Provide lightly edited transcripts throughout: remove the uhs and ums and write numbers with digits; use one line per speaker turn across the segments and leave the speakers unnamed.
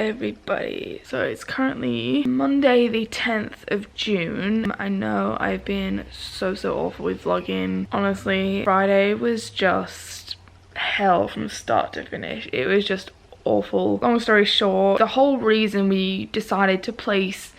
everybody. So it's currently Monday the 10th of June. I know I've been so awful with vlogging. Honestly, Friday was just hell from start to finish. It was just awful. Long story short, the whole reason we decided to place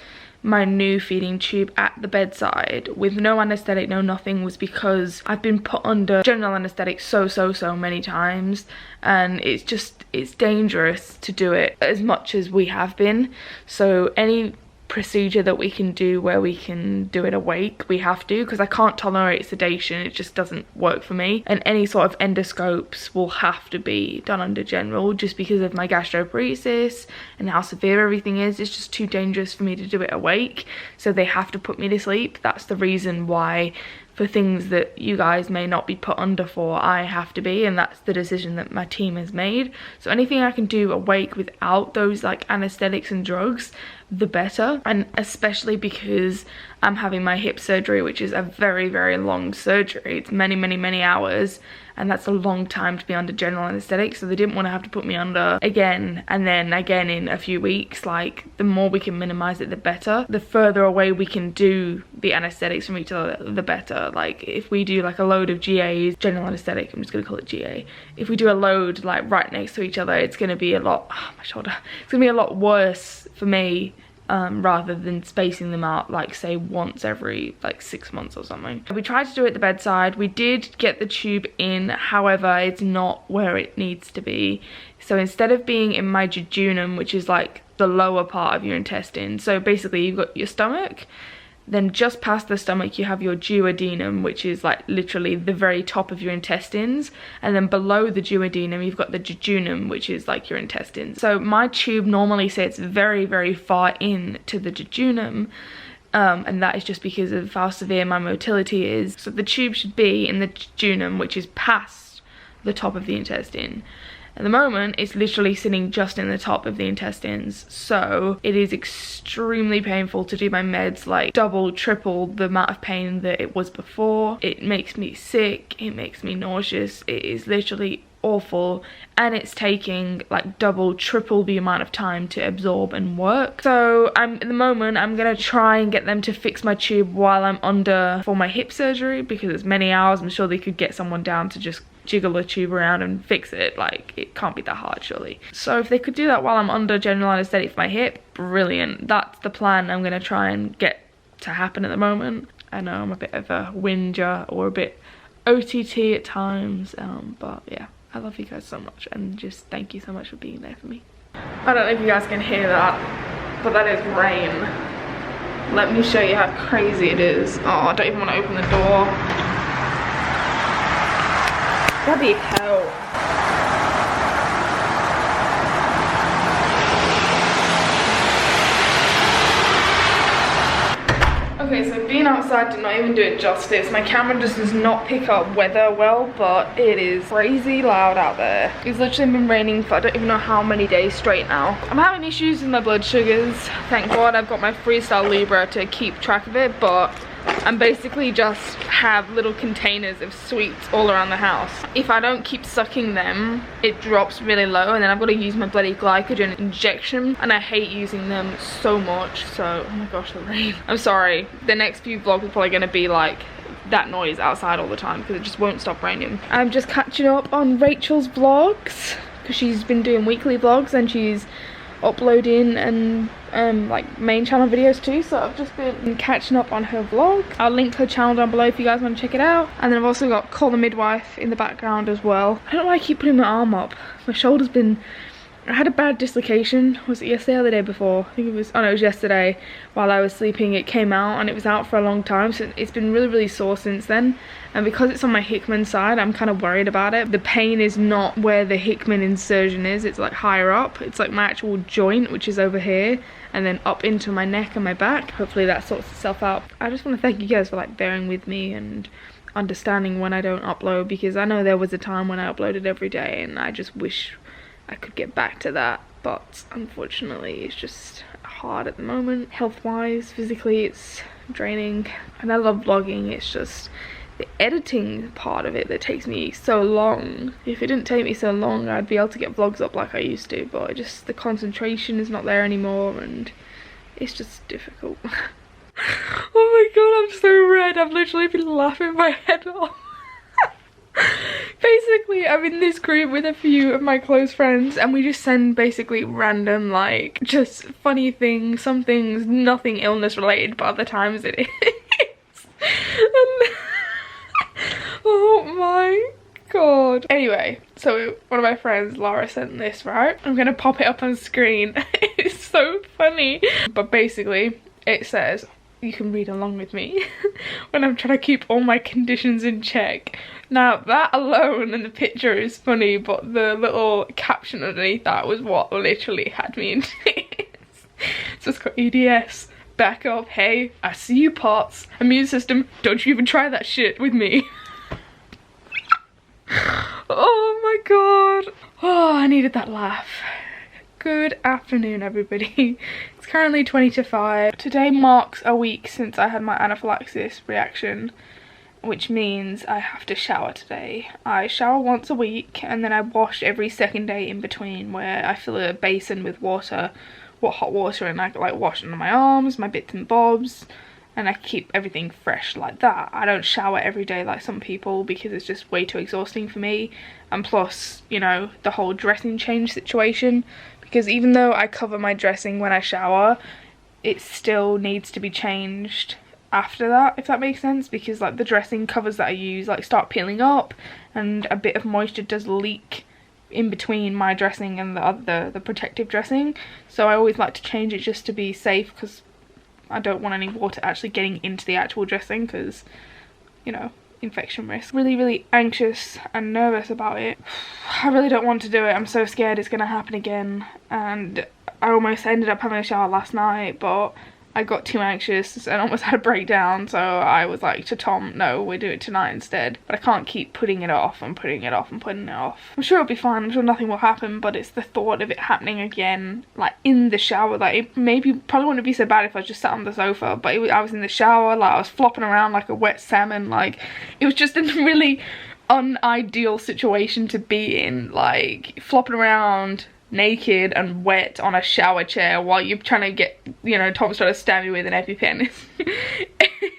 my new feeding tube at the bedside with no anesthetic, no nothing, was because I've been put under general anesthetic so many times, and it's dangerous to do it as much as we have been. So any procedure that we can do where we can do it awake, we have to, because I can't tolerate sedation. It just doesn't work for me. And any sort of endoscopes will have to be done under general, just because of my gastroparesis and how severe everything is. It's just too dangerous for me to do it awake, so they have to put me to sleep. That's the reason why, for things that you guys may not be put under for, I have to be, and that's the decision that my team has made. So anything I can do awake without those like anesthetics and drugs, the better. And especially because I'm having my hip surgery, which is a very long surgery. It's many hours, and that's a long time to be under general anesthetic, so they didn't want to have to put me under again and then again in a few weeks. Like, the more we can minimize it, the better. The further away we can do the anesthetics from each other, the better. Like, if we do like a load of GAs, general anesthetic, I'm just gonna call it GA, if we do a load like right next to each other, it's gonna be a lot, my shoulder, it's gonna be a lot worse for me, rather than spacing them out like say once every like 6 months or something. We tried to do it at the bedside. We did get the tube in, however it's not where it needs to be. So instead of being in my jejunum, which is like the lower part of your intestine, so basically you've got your stomach, then just past the stomach you have your duodenum, which is like literally the very top of your intestines, and then below the duodenum you've got the jejunum, which is like your intestines. So my tube normally sits very far in to the jejunum, and that is just because of how severe my motility is. So the tube should be in the jejunum, which is past the top of the intestine. At the moment, it's literally sitting just in the top of the intestines, so it is extremely painful to do my meds, like double, triple the amount of pain that it was before. It makes me sick, it makes me nauseous, it is literally awful, and it's taking like double, triple the amount of time to absorb and work. So at the moment I'm gonna try and get them to fix my tube while I'm under for my hip surgery, because it's many hours. I'm sure they could get someone down to just jiggle a tube around and fix it. Like, it can't be that hard, surely. So if they could do that while I'm under general anesthetic for my hip, brilliant. That's the plan I'm gonna try and get to happen at the moment. I know I'm a bit of a whinger or a bit OTT at times, but yeah, I love you guys so much, and just thank you so much for being there for me. I don't know if you guys can hear that, but that is rain. Let me show you how crazy it is. Oh, I don't even want to open the door. Bloody hell. Okay, so being outside did not even do it justice. My camera just does not pick up weather well, but it is crazy loud out there. It's literally been raining for I don't even know how many days straight now. I'm having issues with my blood sugars. Thank God I've got my Freestyle Libra to keep track of it, but I'm basically just have little containers of sweets all around the house. If I don't keep sucking them, it drops really low, and then I've got to use my bloody glycogen injection, and I hate using them so much. So, oh my gosh, the rain. I'm sorry, the next few vlogs are probably going to be like that noise outside all the time, because it just won't stop raining. I'm just catching up on Rachel's vlogs, because she's been doing weekly vlogs and she's uploading and like main channel videos too, so I've just been catching up on her vlog. I'll link her channel down below if you guys want to check it out. And then I've also got Call the Midwife in the background as well. I don't know why I keep putting my arm up. My shoulder's been, I had a bad dislocation. Was it yesterday or the day before? I think it was, oh no, it was yesterday. While I was sleeping it came out, and it was out for a long time, so it's been really sore since then. And because it's on my Hickman side, I'm kind of worried about it. The pain is not where the Hickman insertion is, it's like higher up. It's like my actual joint, which is over here, and then up into my neck and my back. Hopefully that sorts itself out. I just want to thank you guys for like bearing with me and understanding when I don't upload, because I know there was a time when I uploaded every day, and I just wish I could get back to that, but unfortunately it's just hard at the moment. Health wise, physically it's draining, and I love vlogging. It's just the editing part of it that takes me so long. If it didn't take me so long, I'd be able to get vlogs up like I used to, but just the concentration is not there anymore and it's just difficult. Oh my god, I'm so red. I've literally been laughing my head off. Basically, I'm in this group with a few of my close friends and we just send basically random, like, just funny things, some things nothing illness related, but other times it is. And oh my god. Anyway, so one of my friends, Laura, sent this, right? I'm gonna pop it up on screen. It's so funny. But basically, it says, you can read along with me when I'm trying to keep all my conditions in check. Now that alone and the picture is funny, but the little caption underneath that was what literally had me in tears. So it's got EDS, back up, hey, I see you parts, immune system, don't you even try that shit with me. Oh my god. Oh, I needed that laugh. Good afternoon, everybody. It's currently 20 to 5. Today marks a week since I had my anaphylaxis reaction, which means I have to shower today. I shower once a week and then I wash every second day in between, where I fill a basin with water, hot water, and I like wash under my arms, my bits and bobs, and I keep everything fresh like that. I don't shower every day like some people because it's just way too exhausting for me, and plus, you know, the whole dressing change situation, because even though I cover my dressing when I shower, it still needs to be changed after that, if that makes sense, because like the dressing covers that I use like start peeling up and a bit of moisture does leak in between my dressing and the protective dressing, so I always like to change it just to be safe, because I don't want any water actually getting into the actual dressing, because, you know, infection risk. Really anxious and nervous about it. I really don't want to do it. I'm so scared it's gonna happen again, and I almost ended up having a shower last night, but I got too anxious and almost had a breakdown, so I was like to Tom, no, we'll do it tonight instead. But I can't keep putting it off and putting it off and putting it off. I'm sure it'll be fine, I'm sure nothing will happen, but it's the thought of it happening again, like in the shower. Like, it probably wouldn't be so bad if I just sat on the sofa, but I was in the shower, like I was flopping around like a wet salmon. Like, it was just a really unideal situation to be in, like flopping around naked and wet on a shower chair while you're trying to get, you know, Tom's trying to stab you with an EpiPen.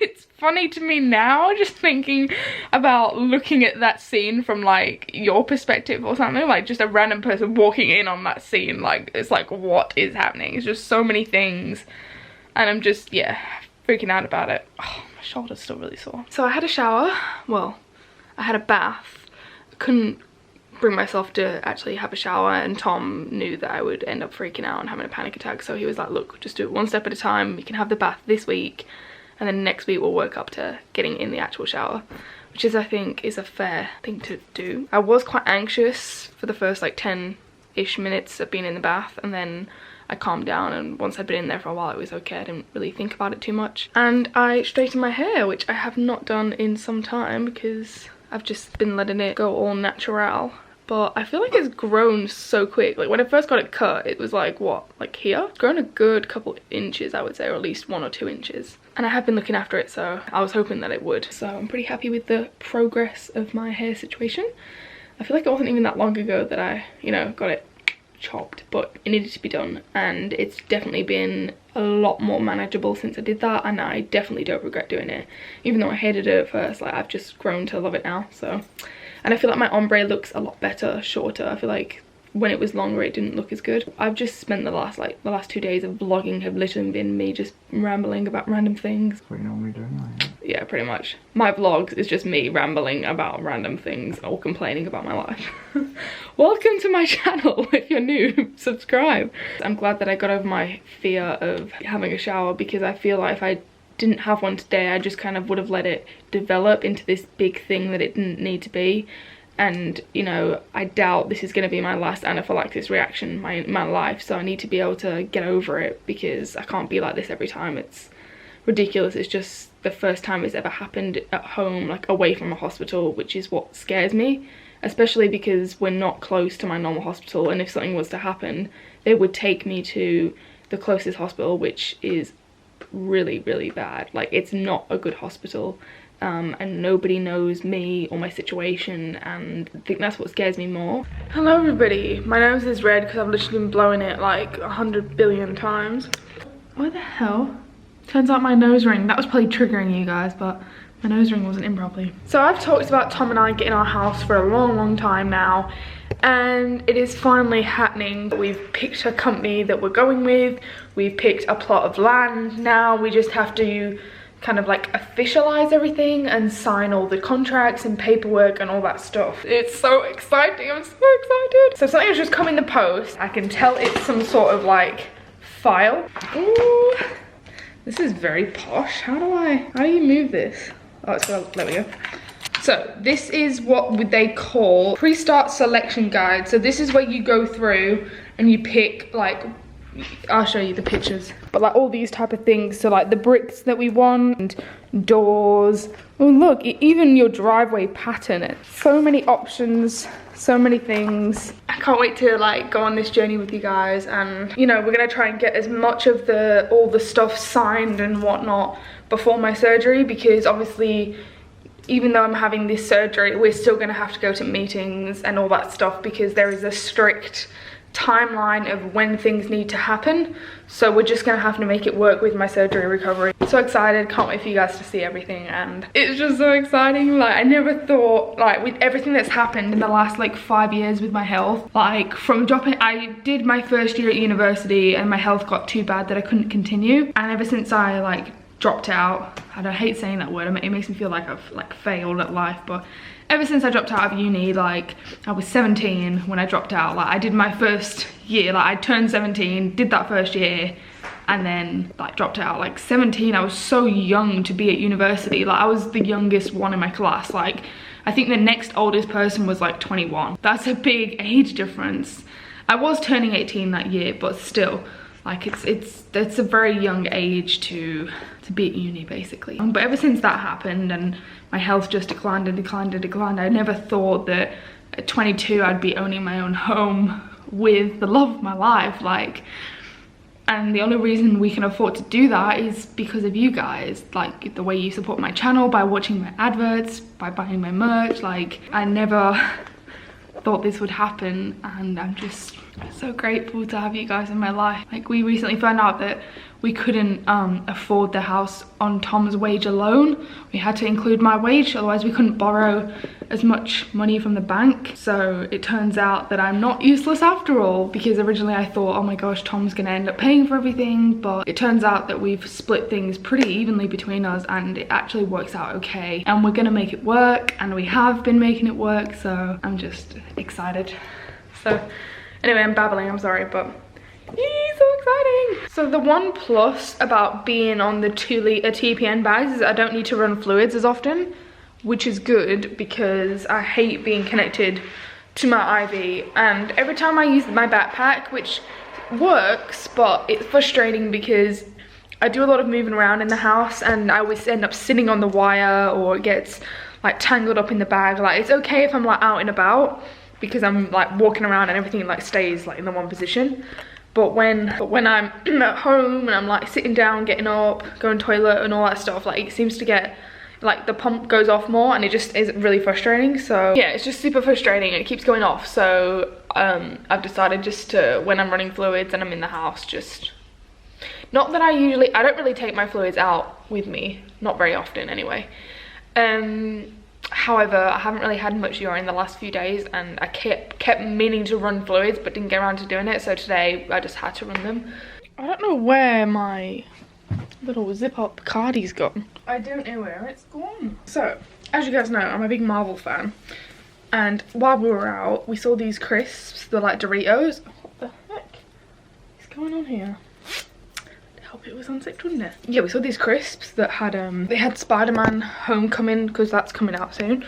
It's funny to me now just thinking about looking at that scene from like your perspective or something, like just a random person walking in on that scene. Like, it's like, what is happening? It's just so many things and I'm just, yeah, freaking out about it. Oh, my shoulder's still really sore. So I had a shower, well, I had a bath. I couldn't bring myself to actually have a shower, and Tom knew that I would end up freaking out and having a panic attack, so he was like, look, just do it one step at a time. You can have the bath this week and then next week we'll work up to getting in the actual shower, which is, I think, is a fair thing to do. I was quite anxious for the first like 10-ish minutes of being in the bath, and then I calmed down, and once I'd been in there for a while it was okay. I didn't really think about it too much. And I straightened my hair, which I have not done in some time because I've just been letting it go all natural. But I feel like it's grown so quick. Like, when I first got it cut, it was like, what, like here? It's grown a good couple inches, I would say, or at least 1 or 2 inches. And I have been looking after it, so I was hoping that it would. So I'm pretty happy with the progress of my hair situation. I feel like it wasn't even that long ago that I, you know, got it chopped, but it needed to be done. And it's definitely been a lot more manageable since I did that, and I definitely don't regret doing it. Even though I hated it at first, like, I've just grown to love it now, so. And I feel like my ombre looks a lot better, shorter. I feel like when it was longer it didn't look as good. I've just spent the last 2 days of vlogging have literally been me just rambling about random things.
That's what you normally do anyway.
Yeah, pretty much. My vlogs is just me rambling about random things or complaining about my life. Welcome to my channel. If you're new, subscribe. I'm glad that I got over my fear of having a shower, because I feel like if I didn't have one today, I just kind of would have let it develop into this big thing that it didn't need to be. And, you know, I doubt this is going to be my last anaphylaxis reaction in my life, so I need to be able to get over it, because I can't be like this every time. It's ridiculous. It's just the first time it's ever happened at home, like away from a hospital, which is what scares me, especially because we're not close to my normal hospital, and if something was to happen, they would take me to the closest hospital, which is really, really bad. Like, it's not a good hospital. And nobody knows me or my situation, and I think that's what scares me more. Hello everybody, my nose is red because I've literally been blowing it like 100 billion times. What the hell? Turns out my nose ring, that was probably triggering you guys, but my nose ring wasn't in properly. So I've talked about Tom and I getting our house for a long time now, and it is finally happening. We've picked a company that we're going with, we've picked a plot of land. Now we just have to kind of like officialize everything and sign all the contracts and paperwork and all that stuff. It's so exciting, I'm so excited. So something has just come in the post. I can tell it's some sort of like file. Ooh, this is very posh. How do you move this? Oh, it's got, there we go. So this is what they call pre-start selection guide. So this is where you go through and you pick, like, I'll show you the pictures, but like all these type of things. So like the bricks that we want, and doors. Oh look, even your driveway pattern. So many options, so many things. I can't wait to like go on this journey with you guys, and you know, we're gonna try and get as much of all the stuff signed and whatnot before my surgery, because obviously even though I'm having this surgery, we're still gonna have to go to meetings and all that stuff, because there is a strict timeline of when things need to happen. So we're just gonna have to make it work with my surgery recovery. So excited, can't wait for you guys to see everything, and it's just so exciting. Like, I never thought, like, with everything that's happened in the last like 5 years with my health, like from dropping, I did my first year at university and my health got too bad that I couldn't continue, and ever since I like dropped out, and I hate saying that word, it makes me feel like I've like failed at life, but ever since I dropped out of uni, like I was 17 when I dropped out. Like I did my first year, like I turned 17, did that first year, and then like dropped out. Like 17, I was so young to be at university. Like I was the youngest one in my class. Like I think the next oldest person was like 21. That's a big age difference. I was turning 18 that year, but still, like it's a very young age to be at uni basically. But ever since that happened and my health just declined and declined and declined, I never thought that at 22 I'd be owning my own home with the love of my life. Like, and the only reason we can afford to do that is because of you guys, like the way you support my channel, by watching my adverts, by buying my merch. Like I never thought this would happen, and I'm just so grateful to have you guys in my life. Like we recently found out that we couldn't afford the house on Tom's wage alone. We had to include my wage, otherwise we couldn't borrow as much money from the bank. So it turns out that I'm not useless after all, because originally I thought, oh my gosh, Tom's gonna end up paying for everything, but it turns out that we've split things pretty evenly between us, and it actually works out okay, and we're gonna make it work, and we have been making it work. So I'm just excited. So anyway, I'm babbling, I'm sorry, but so exciting. So the one plus about being on the 2-litre TPN bags is I don't need to run fluids as often, which is good because I hate being connected to my IV. And every time I use my backpack, which works, but it's frustrating because I do a lot of moving around in the house and I always end up sitting on the wire, or it gets like tangled up in the bag. Like it's okay if I'm like out and about because I'm like walking around and everything like stays like in the one position. But when I'm at home and I'm like sitting down, getting up, going to the toilet and all that stuff, like it seems to get, like the pump goes off more, and it just is really frustrating. So yeah, it's just super frustrating and it keeps going off. So I've decided just to, when I'm running fluids and I'm in the house, just, not that I don't really take my fluids out with me, not very often anyway. However, I haven't really had much urine the last few days, and I kept meaning to run fluids but didn't get around to doing it, so today I just had to run them. I don't know where my little zip-up cardie's gone. I don't know where it's gone. So, as you guys know, I'm a big Marvel fan, and while we were out, we saw these crisps, they're like Doritos. What the heck is going on here? Hope it was unzipped, wouldn't it? Yeah, we saw these crisps that had they had Spider-Man Homecoming, because that's coming out soon,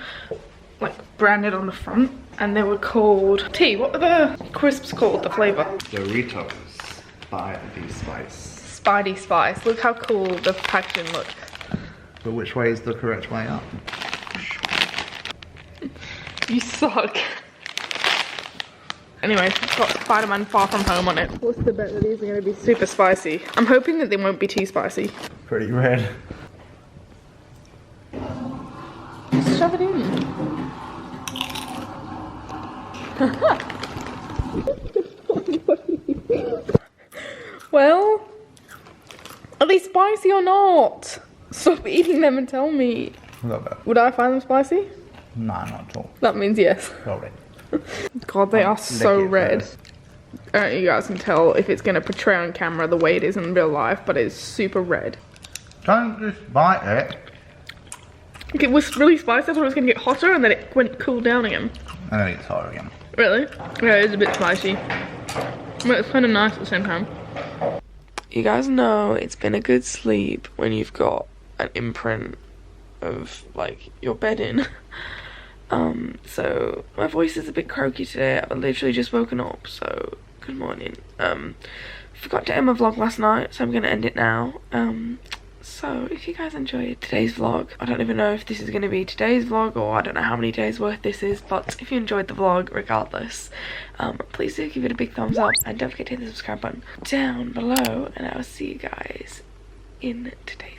like branded on the front, and they were called what are the crisps called, the flavor?
Doritos Spidey Spice.
Spidey Spice. Look how cool the packaging looks.
But which way is the correct way up?
You suck. Anyway, it's got Spider-Man Far From Home on it. What's the bet that these are going to be super spicy? I'm hoping that they won't be too spicy.
pretty red.
Just shove it in. Well, are they spicy or not? Stop eating them and tell me.
A little bit.
Would I find them spicy?
No, not at all.
That means yes.
Got red.
God, they are so red.
First.
I don't know if you guys can tell if it's going to portray on camera the way it is in real life, but it's super red.
Don't just bite it.
It was really spicy. I thought it was going to get hotter and then it went cool down again.
And then it's hot again.
Really? Yeah, it is a bit spicy. But it's kind of nice at the same time. You guys know it's been a good sleep when you've got an imprint of, like, your bedding. So my voice is a bit croaky today. I've literally just woken up, so good morning. Forgot to end my vlog last night, so I'm gonna end it now. So if you guys enjoyed today's vlog, I don't even know if this is going to be today's vlog or I don't know how many days worth this is, but if you enjoyed the vlog regardless, please do give it a big thumbs up and don't forget to hit the subscribe button down below, and I will see you guys in today's